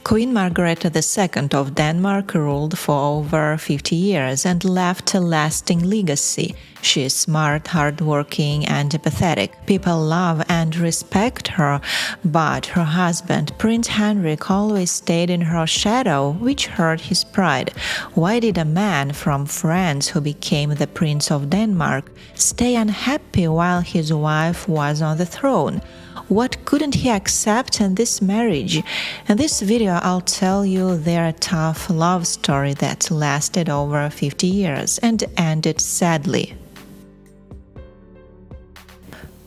Queen Margrethe II of Denmark ruled for over 50 years and left a lasting legacy. She is smart, hardworking, and empathetic. People love and respect her, but her husband, Prince Henrik, always stayed in her shadow, which hurt his pride. Why did a man from France who became the Prince of Denmark stay unhappy while his wife was on the throne? What couldn't he accept in this marriage? In this video, I'll tell you their tough love story that lasted over 50 years and ended sadly.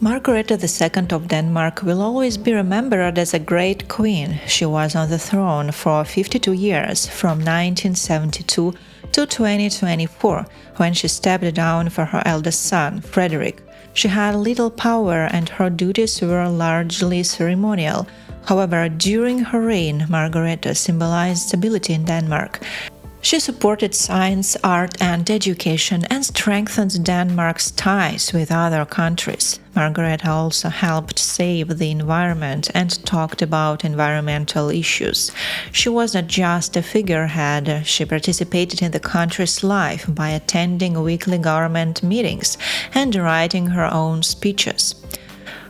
Margrethe II of Denmark will always be remembered as a great queen. She was on the throne for 52 years, from 1972 to 2024, when she stepped down for her eldest son, Frederick. She had little power and her duties were largely ceremonial. However, during her reign, Margrethe symbolized stability in Denmark. She supported science, art, and education and strengthened Denmark's ties with other countries. Margrethe also helped save the environment and talked about environmental issues. She was not just a figurehead, she participated in the country's life by attending weekly government meetings and writing her own speeches.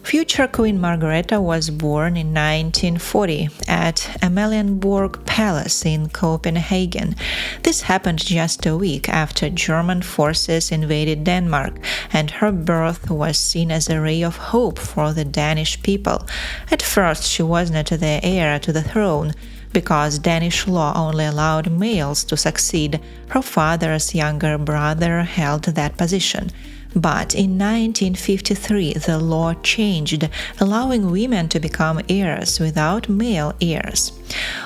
Future Queen Margrethe was born in 1940 at Amalienborg Palace in Copenhagen. This happened just a week after German forces invaded Denmark, and her birth was seen as a ray of hope for the Danish people. At first, she was not the heir to the throne, because Danish law only allowed males to succeed. Her father's younger brother held that position. But in 1953, the law changed, allowing women to become heirs without male heirs.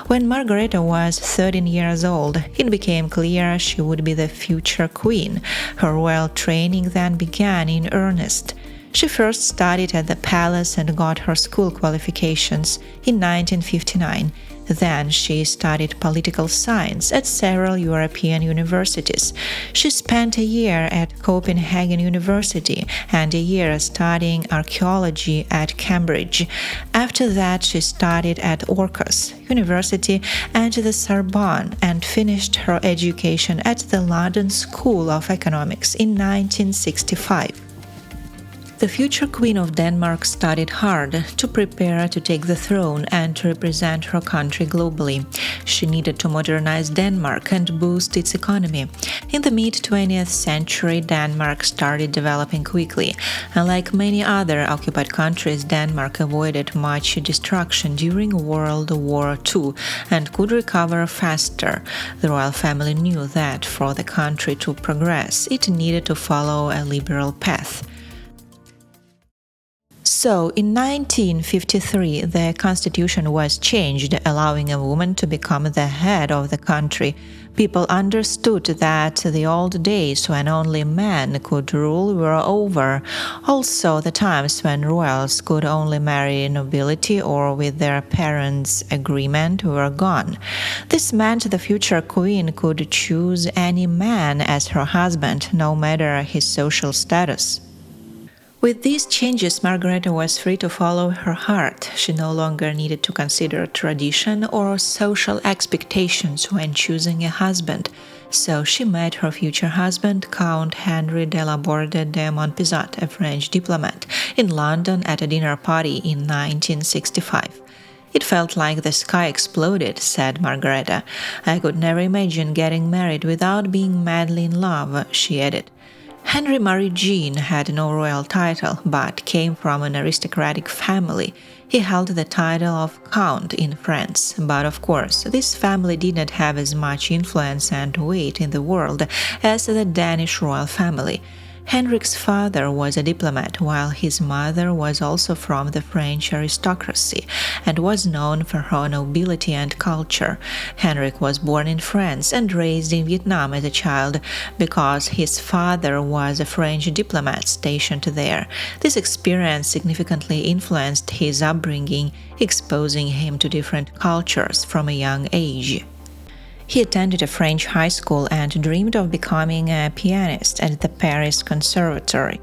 When Margrethe was 13 years old, it became clear she would be the future queen. Her royal training then began in earnest. She first studied at the palace and got her school qualifications in 1959. Then she studied political science at several European universities. She spent a year at Copenhagen University and a year studying archaeology at Cambridge. After that, she studied at Aarhus University and the Sorbonne and finished her education at the London School of Economics in 1965. The future Queen of Denmark studied hard to prepare to take the throne and to represent her country globally. She needed to modernize Denmark and boost its economy. In the mid-20th century, Denmark started developing quickly. Unlike many other occupied countries, Denmark avoided much destruction during World War II and could recover faster. The royal family knew that for the country to progress, it needed to follow a liberal path. So, in 1953, the constitution was changed, allowing a woman to become the head of the country. People understood that the old days when only men could rule were over. Also, the times when royals could only marry nobility or with their parents' agreement were gone. This meant the future queen could choose any man as her husband, no matter his social status. With these changes, Margrethe was free to follow her heart. She no longer needed to consider tradition or social expectations when choosing a husband. So she met her future husband, Count Henri de la Borde de Montpezat, a French diplomat, in London at a dinner party in 1965. It felt like the sky exploded, said Margrethe. I could never imagine getting married without being madly in love, she added. Henry Marie Jean had no royal title, but came from an aristocratic family. He held the title of Count in France, but of course, this family did not have as much influence and weight in the world as the Danish royal family. Henrik's father was a diplomat, while his mother was also from the French aristocracy and was known for her nobility and culture. Henrik was born in France and raised in Vietnam as a child because his father was a French diplomat stationed there. This experience significantly influenced his upbringing, exposing him to different cultures from a young age. He attended a French high school and dreamed of becoming a pianist at the Paris Conservatory.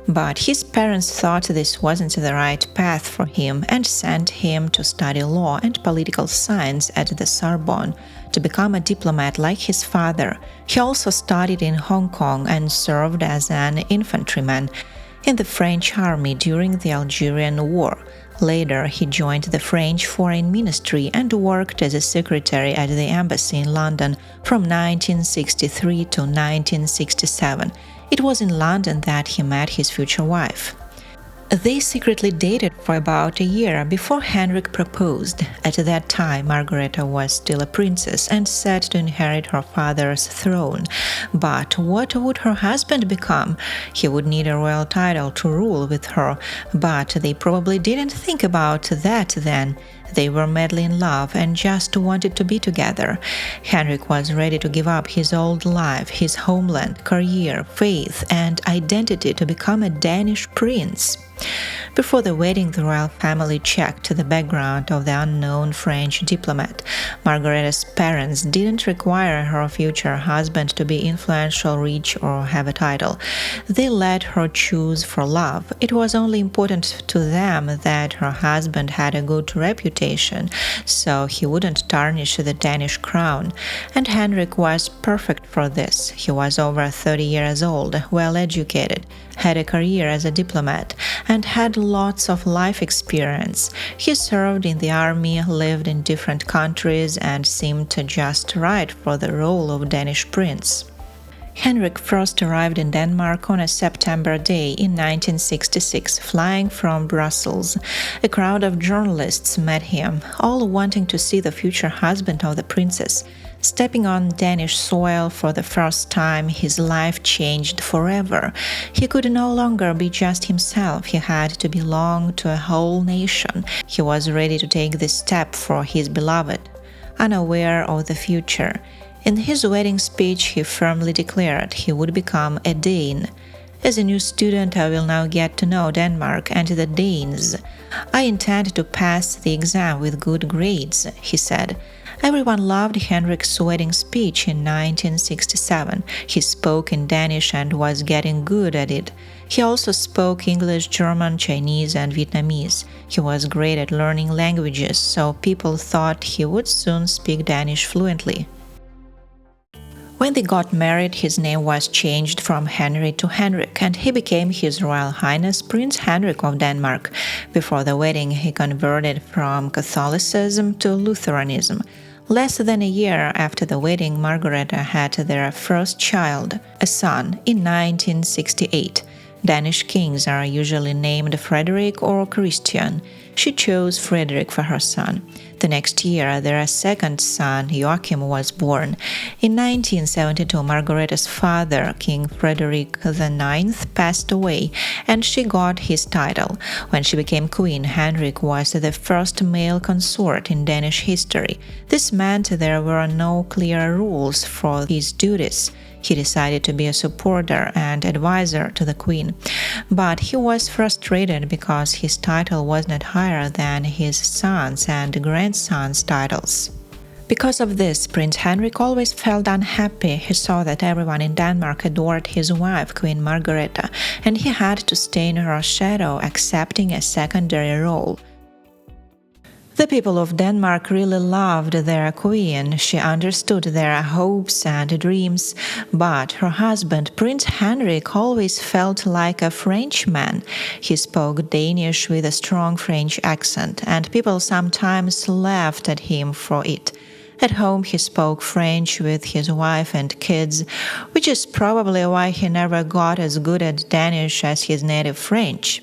But his parents thought this wasn't the right path for him and sent him to study law and political science at the Sorbonne to become a diplomat like his father. He also studied in Hong Kong and served as an infantryman in the French army during the Algerian War. Later, he joined the French Foreign Ministry and worked as a secretary at the embassy in London from 1963 to 1967. It was in London that he met his future wife. They secretly dated for about a year before Henrik proposed. At that time, Margrethe was still a princess and set to inherit her father's throne. But what would her husband become? He would need a royal title to rule with her, but they probably didn't think about that then. They were madly in love and just wanted to be together. Henrik was ready to give up his old life, his homeland, career, faith, and identity to become a Danish prince. Before the wedding, the royal family checked the background of the unknown French diplomat. Margarethe's parents didn't require her future husband to be influential, rich, or have a title. They let her choose for love. It was only important to them that her husband had a good reputation, so he wouldn't tarnish the Danish crown. And Henrik was perfect for this. He was over 30 years old, well educated, had a career as a diplomat, and had lots of life experience. He served in the army, lived in different countries, and seemed just right for the role of Danish prince. Henrik first arrived in Denmark on a September day in 1966, flying from Brussels. A crowd of journalists met him, all wanting to see the future husband of the princess. Stepping on Danish soil for the first time, his life changed forever. He could no longer be just himself. He had to belong to a whole nation. He was ready to take this step for his beloved, unaware of the future. In his wedding speech, he firmly declared he would become a Dane. As a new student, I will now get to know Denmark and the Danes. I intend to pass the exam with good grades, he said. Everyone loved Henrik's wedding speech in 1967. He spoke in Danish and was getting good at it. He also spoke English, German, Chinese, and Vietnamese. He was great at learning languages, so people thought he would soon speak Danish fluently. When they got married, his name was changed from Henry to Henrik, and he became His Royal Highness Prince Henrik of Denmark. Before the wedding, he converted from Catholicism to Lutheranism. Less than a year after the wedding, Margrethe had their first child, a son, in 1968. Danish kings are usually named Frederick or Christian. She chose Frederick for her son. The next year, their second son, Joachim, was born. In 1972, Margarethe's father, King Frederick IX, passed away, and she got his title. When she became queen, Henrik was the first male consort in Danish history. This meant there were no clear rules for his duties. He decided to be a supporter and advisor to the queen, but he was frustrated because his title was not higher than his sons' and grandsons' titles. Because of this, Prince Henrik always felt unhappy. He saw that everyone in Denmark adored his wife, Queen Margrethe, and he had to stay in her shadow, accepting a secondary role. The people of Denmark really loved their queen. She understood their hopes and dreams, but her husband, Prince Henrik, always felt like a Frenchman. He spoke Danish with a strong French accent, and people sometimes laughed at him for it. At home, he spoke French with his wife and kids, which is probably why he never got as good at Danish as his native French.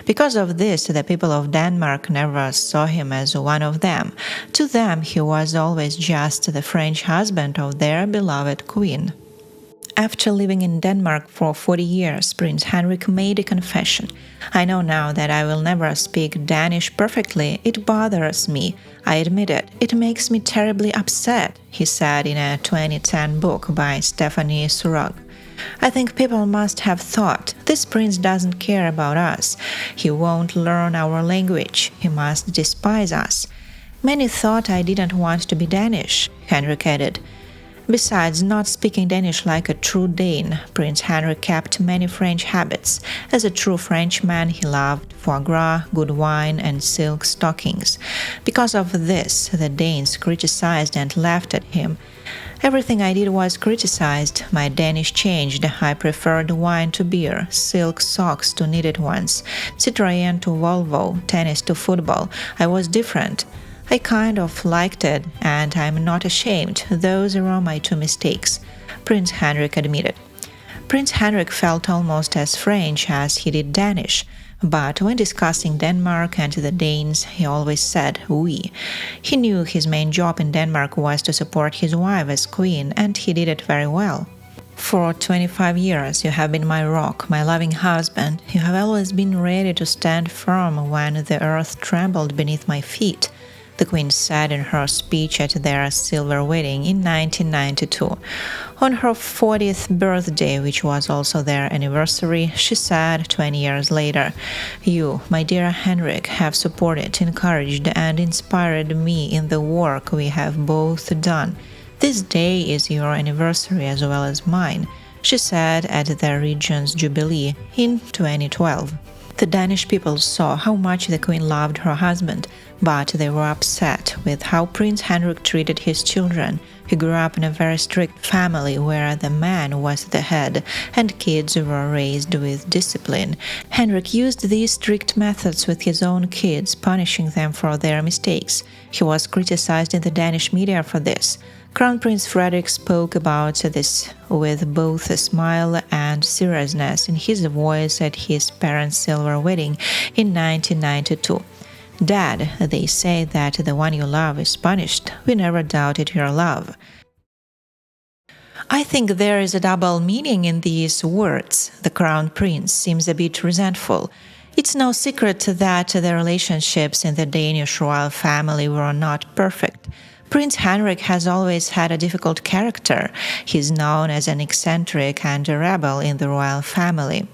Because of this, the people of Denmark never saw him as one of them. To them, he was always just the French husband of their beloved queen. After living in Denmark for 40 years, Prince Henrik made a confession. I know now that I will never speak Danish perfectly. It bothers me. I admit it. It makes me terribly upset, he said in a 2010 book by Stephanie Surag. I think people must have thought, this prince doesn't care about us. He won't learn our language. He must despise us. Many thought I didn't want to be Danish, Henrik added. Besides not speaking Danish like a true Dane, Prince Henrik kept many French habits. As a true Frenchman, he loved foie gras, good wine, and silk stockings. Because of this, the Danes criticized and laughed at him. Everything I did was criticized. My Danish changed. I preferred wine to beer, silk socks to knitted ones, Citroën to Volvo, tennis to football. I was different. I kind of liked it, and I'm not ashamed. Those are my two mistakes, Prince Henrik admitted. Prince Henrik felt almost as French as he did Danish. But when discussing Denmark and the Danes, he always said "we." He knew his main job in Denmark was to support his wife as queen, and he did it very well. For 25 years you have been my rock, my loving husband. You have always been ready to stand firm when the earth trembled beneath my feet, the Queen said in her speech at their silver wedding in 1992. On her 40th birthday, which was also their anniversary, she said 20 years later, "You, my dear Henrik, have supported, encouraged, and inspired me in the work we have both done. This day is your anniversary as well as mine," she said at the Regent's Jubilee in 2012. The Danish people saw how much the Queen loved her husband, but they were upset with how Prince Henrik treated his children. He grew up in a very strict family where the man was the head, and kids were raised with discipline. Henrik used these strict methods with his own kids, punishing them for their mistakes. He was criticized in the Danish media for this. Crown Prince Frederik spoke about this with both a smile and seriousness in his voice at his parents' silver wedding in 1992. "Dad, they say that the one you love is punished. We never doubted your love." I think there is a double meaning in these words. The Crown Prince seems a bit resentful. It's no secret that the relationships in the Danish royal family were not perfect. Prince Henrik has always had a difficult character. He's known as an eccentric and a rebel in the royal family.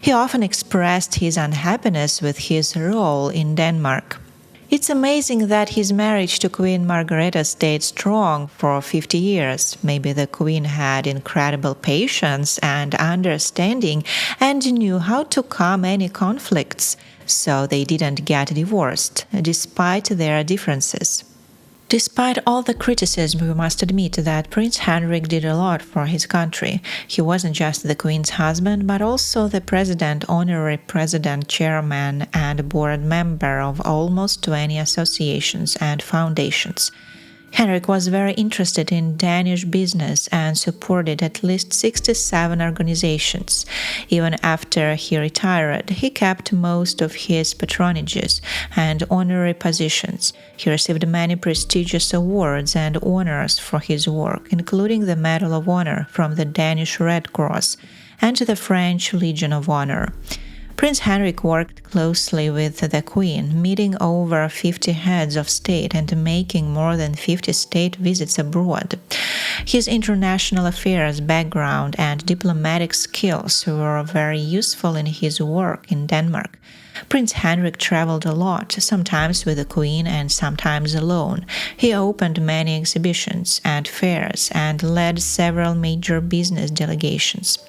He often expressed his unhappiness with his role in Denmark. It's amazing that his marriage to Queen Margrethe stayed strong for 50 years. Maybe the Queen had incredible patience and understanding and knew how to calm any conflicts, so they didn't get divorced, despite their differences. Despite all the criticism, we must admit that Prince Henrik did a lot for his country. He wasn't just the Queen's husband, but also the president, honorary president, chairman, and board member of almost 20 associations and foundations. Henrik was very interested in Danish business and supported at least 67 organizations. Even after he retired, he kept most of his patronages and honorary positions. He received many prestigious awards and honors for his work, including the Medal of Honor from the Danish Red Cross and the French Legion of Honor. Prince Henrik worked closely with the Queen, meeting over 50 heads of state and making more than 50 state visits abroad. His international affairs background and diplomatic skills were very useful in his work in Denmark. Prince Henrik traveled a lot, sometimes with the Queen and sometimes alone. He opened many exhibitions and fairs and led several major business delegations,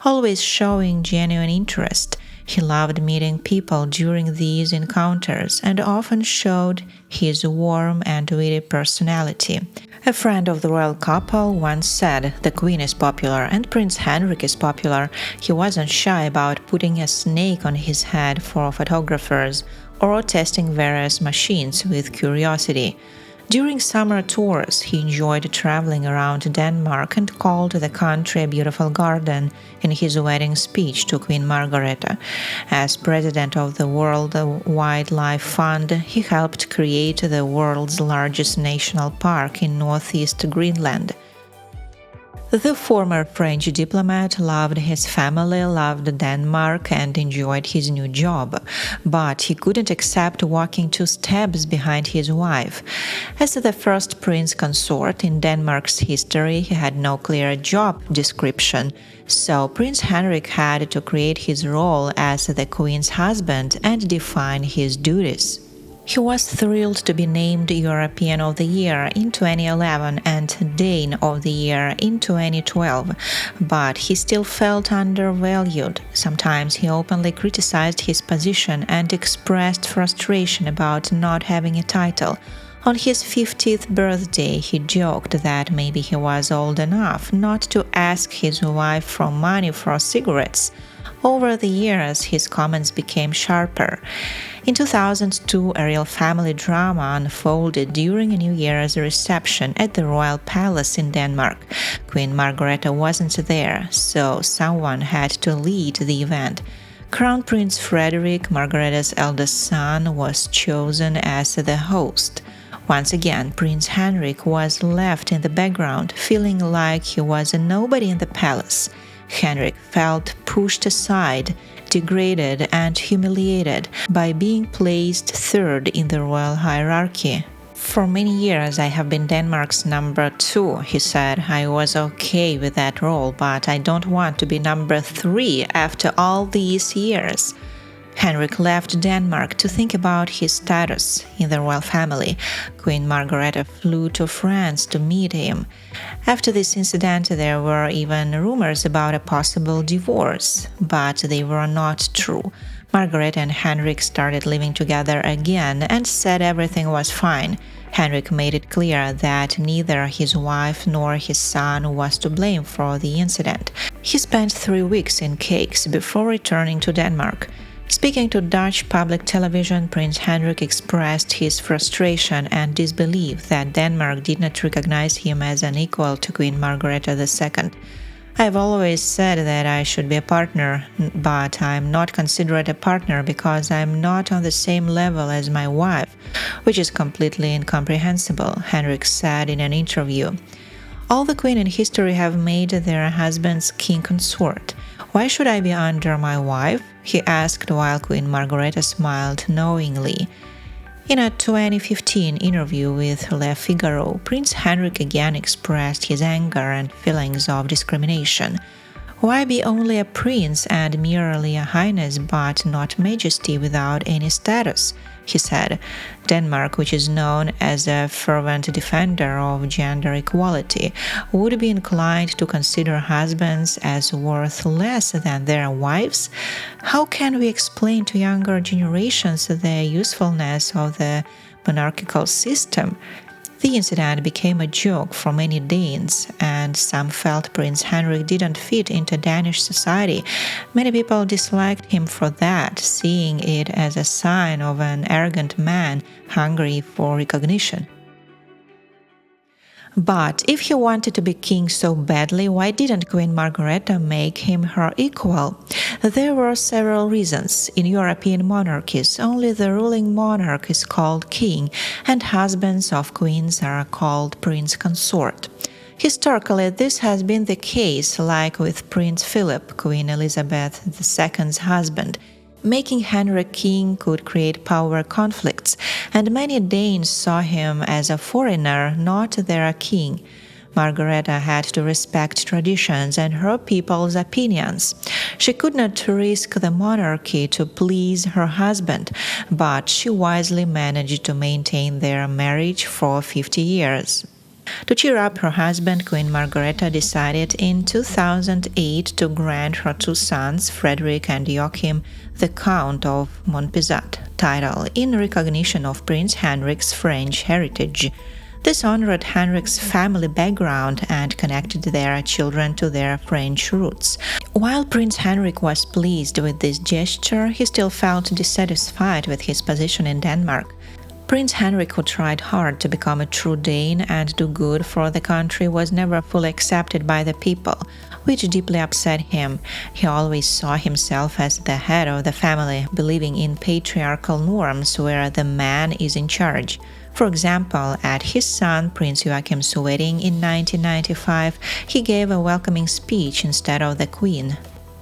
always showing genuine interest. He loved meeting people during these encounters and often showed his warm and witty personality. A friend of the royal couple once said, "The Queen is popular and Prince Henrik is popular." He wasn't shy about putting a snake on his head for photographers or testing various machines with curiosity. During summer tours, he enjoyed traveling around Denmark and called the country a beautiful garden in his wedding speech to Queen Margrethe. As president of the World Wildlife Fund, he helped create the world's largest national park in northeast Greenland. The former French diplomat loved his family, loved Denmark, and enjoyed his new job, but he couldn't accept walking 2 steps behind his wife. As the first prince consort in Denmark's history, he had no clear job description, so Prince Henrik had to create his role as the Queen's husband and define his duties. He was thrilled to be named European of the Year in 2011 and Dane of the Year in 2012, but he still felt undervalued. Sometimes he openly criticized his position and expressed frustration about not having a title. On his 50th birthday, he joked that maybe he was old enough not to ask his wife for money for cigarettes. Over the years, his comments became sharper. In 2002, a real family drama unfolded during a New Year's reception at the Royal Palace in Denmark. Queen Margrethe wasn't there, so someone had to lead the event. Crown Prince Henrik, Margrethe's eldest son, was chosen as the host. Once again, Prince Henrik was left in the background, feeling like he was a nobody in the palace. Henrik felt pushed aside, degraded and humiliated by being placed third in the royal hierarchy. For many years I have been Denmark's number 2, he said. I was okay with that role, but I don't want to be number 3 after all these years. Henrik left Denmark to think about his status in the royal family. Queen Margrethe flew to France to meet him. After this incident, there were even rumors about a possible divorce, but they were not true. Margrethe and Henrik started living together again and said everything was fine. Henrik made it clear that neither his wife nor his son was to blame for the incident. He spent 3 weeks in cakes before returning to Denmark. Speaking to Dutch public television, Prince Henrik expressed his frustration and disbelief that Denmark did not recognize him as an equal to Queen Margrethe II. I've always said that I should be a partner, but I'm not considered a partner because I'm not on the same level as my wife, which is completely incomprehensible, Henrik said in an interview. All the queen in history have made their husbands king consort. Why should I be under my wife? He asked while Queen Margrethe smiled knowingly. In a 2015 interview with Le Figaro, Prince Henrik again expressed his anger and feelings of discrimination. Why be only a prince and merely a highness but not majesty without any status? He said. Denmark, which is known as a fervent defender of gender equality, would be inclined to consider husbands as worth less than their wives? How can we explain to younger generations the usefulness of the monarchical system? The incident became a joke for many Danes, and some felt Prince Henrik didn't fit into Danish society. Many people disliked him for that, seeing it as a sign of an arrogant man hungry for recognition. But if he wanted to be king so badly, why didn't Queen Margrethe make him her equal? There were several reasons. In European monarchies, only the ruling monarch is called king, and husbands of queens are called prince consort. Historically, this has been the case, like with Prince Philip, Queen Elizabeth II's husband. Making Henrik king could create power conflicts, and many Danes saw him as a foreigner, not their king. Margrethe had to respect traditions and her people's opinions. She could not risk the monarchy to please her husband, but she wisely managed to maintain their marriage for 50 years. To cheer up her husband, Queen Margrethe decided in 2008 to grant her 2 sons, Frederick and Joachim, the Count of Montpezat title in recognition of Prince Henrik's French heritage. This honored Henrik's family background and connected their children to their French roots. While Prince Henrik was pleased with this gesture, he still felt dissatisfied with his position in Denmark. Prince Henrik, who tried hard to become a true Dane and do good for the country, was never fully accepted by the people, which deeply upset him. He always saw himself as the head of the family, believing in patriarchal norms where the man is in charge. For example, at his son Prince Joachim's wedding in 1995, he gave a welcoming speech instead of the queen.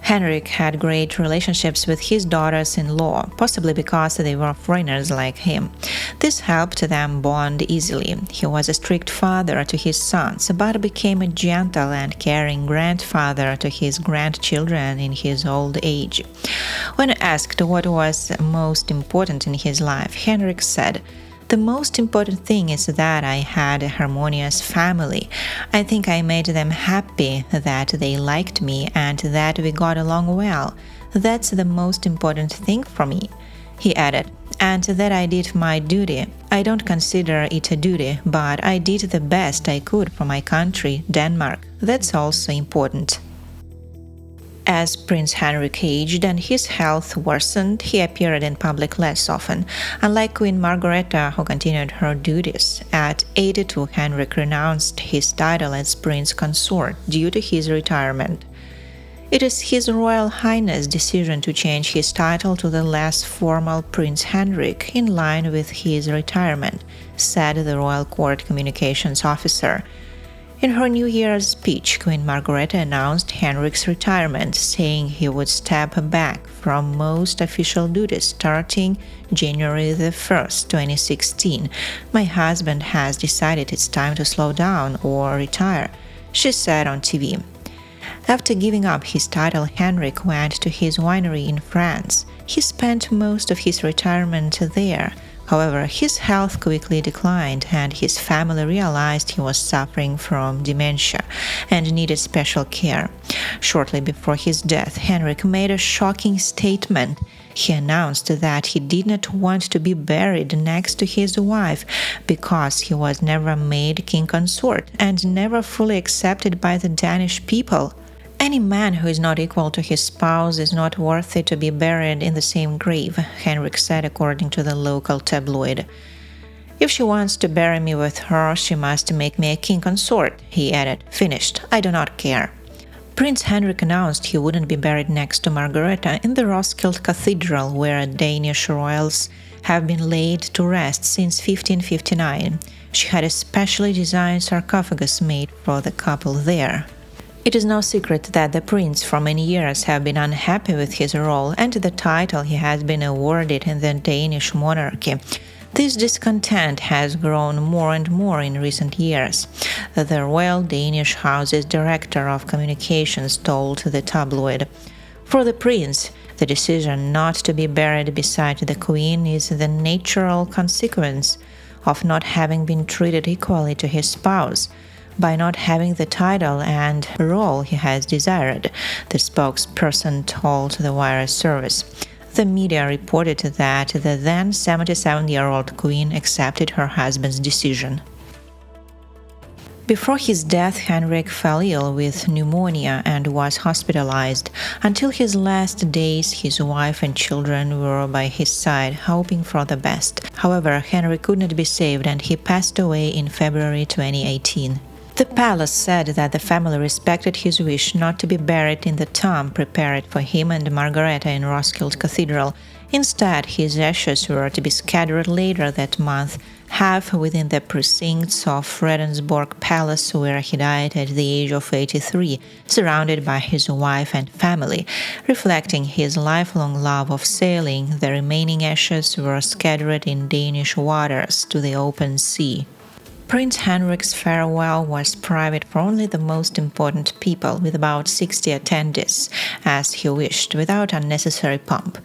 Henrik had great relationships with his daughters-in-law, possibly because they were foreigners like him. This helped them bond easily. He was a strict father to his sons, but became a gentle and caring grandfather to his grandchildren in his old age. When asked what was most important in his life, Henrik said, "The most important thing is that I had a harmonious family. I think I made them happy, that they liked me, and that we got along well. That's the most important thing for me," he added, "and that I did my duty. I don't consider it a duty, but I did the best I could for my country, Denmark. That's also important." As Prince Henrik aged and his health worsened, he appeared in public less often. Unlike Queen Margrethe, who continued her duties, at 82 Henrik renounced his title as Prince Consort due to his retirement. It is His Royal Highness' decision to change his title to the less formal Prince Henrik in line with his retirement, said the Royal Court Communications Officer. In her New Year's speech, Queen Margrethe announced Henrik's retirement, saying he would step back from most official duties starting January 1st, 2016. "My husband has decided it's time to slow down or retire," she said on TV. After giving up his title, Henrik went to his winery in France. He spent most of his retirement there. However, his health quickly declined, and his family realized he was suffering from dementia and needed special care. Shortly before his death, Henrik made a shocking statement. He announced that he did not want to be buried next to his wife because he was never made king consort and never fully accepted by the Danish people. "Any man who is not equal to his spouse is not worthy to be buried in the same grave," Henrik said according to the local tabloid. "If she wants to bury me with her, she must make me a king consort," he added. "Finished. I do not care." Prince Henrik announced he wouldn't be buried next to Margrethe in the Roskilde Cathedral, where Danish royals have been laid to rest since 1559. She had a specially designed sarcophagus made for the couple there. It is no secret that the prince for many years has been unhappy with his role and the title he has been awarded in the Danish monarchy. This discontent has grown more and more in recent years. The Royal Danish House's Director of Communications told the tabloid, "For the prince, the decision not to be buried beside the Queen is the natural consequence of not having been treated equally to his spouse, by not having the title and role he has desired," the spokesperson told the wire service. The media reported that the then 77-year-old Queen accepted her husband's decision. Before his death, Henrik fell ill with pneumonia and was hospitalized. Until his last days, his wife and children were by his side, hoping for the best. However, Henrik could not be saved and he passed away in February 2018. The palace said that the family respected his wish not to be buried in the tomb prepared for him and Margrethe in Roskilde Cathedral. Instead, his ashes were to be scattered later that month, half within the precincts of Fredensborg Palace, where he died at the age of 83, surrounded by his wife and family. Reflecting his lifelong love of sailing, the remaining ashes were scattered in Danish waters to the open sea. Prince Henrik's farewell was private for only the most important people, with about 60 attendees, as he wished, without unnecessary pomp.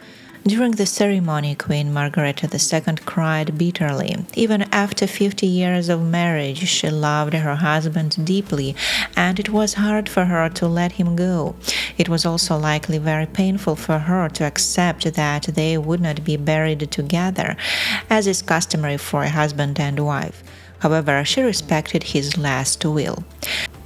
During the ceremony, Queen Margrethe II cried bitterly. Even after 50 years of marriage, she loved her husband deeply, and it was hard for her to let him go. It was also likely very painful for her to accept that they would not be buried together, as is customary for a husband and wife. However, she respected his last will.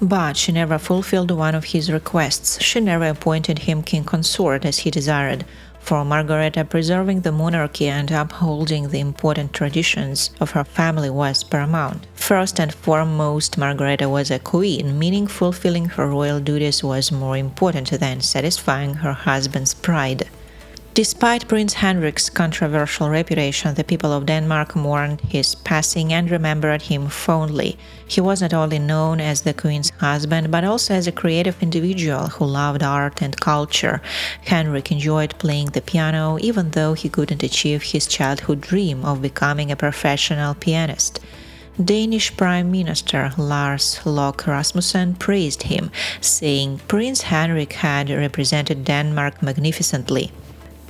But she never fulfilled one of his requests. She never appointed him king consort as he desired. For Margrethe, preserving the monarchy and upholding the important traditions of her family was paramount. First and foremost, Margrethe was a queen, meaning fulfilling her royal duties was more important than satisfying her husband's pride. Despite Prince Henrik's controversial reputation, the people of Denmark mourned his passing and remembered him fondly. He was not only known as the Queen's husband, but also as a creative individual who loved art and culture. Henrik enjoyed playing the piano, even though he couldn't achieve his childhood dream of becoming a professional pianist. Danish Prime Minister Lars Løkke Rasmussen praised him, saying Prince Henrik had represented Denmark magnificently.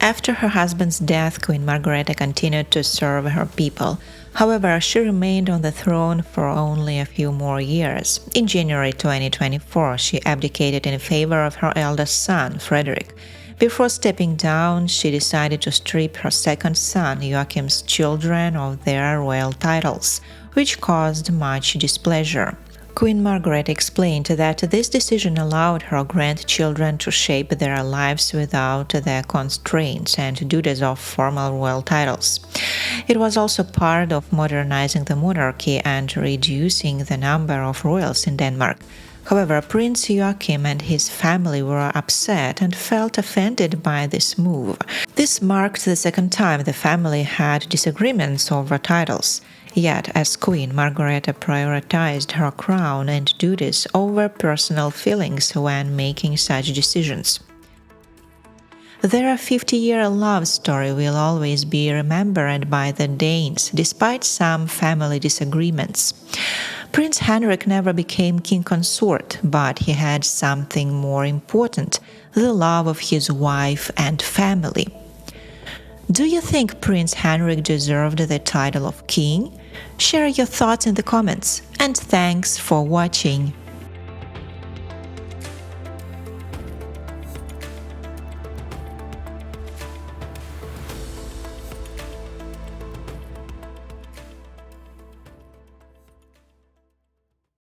After her husband's death, Queen Margrethe continued to serve her people. However, she remained on the throne for only a few more years. In January 2024, she abdicated in favor of her eldest son, Frederik. Before stepping down, she decided to strip her second son, Joachim's children, of their royal titles, which caused much displeasure. Queen Margrethe explained that this decision allowed her grandchildren to shape their lives without the constraints and duties of formal royal titles. It was also part of modernizing the monarchy and reducing the number of royals in Denmark. However, Prince Joachim and his family were upset and felt offended by this move. This marked the second time the family had disagreements over titles. Yet, as Queen, Margrethe prioritized her crown and duties over personal feelings when making such decisions. Their 50-year love story will always be remembered by the Danes, despite some family disagreements. Prince Henrik never became king consort, but he had something more important: the love of his wife and family. Do you think Prince Henrik deserved the title of king? Share your thoughts in the comments, and thanks for watching.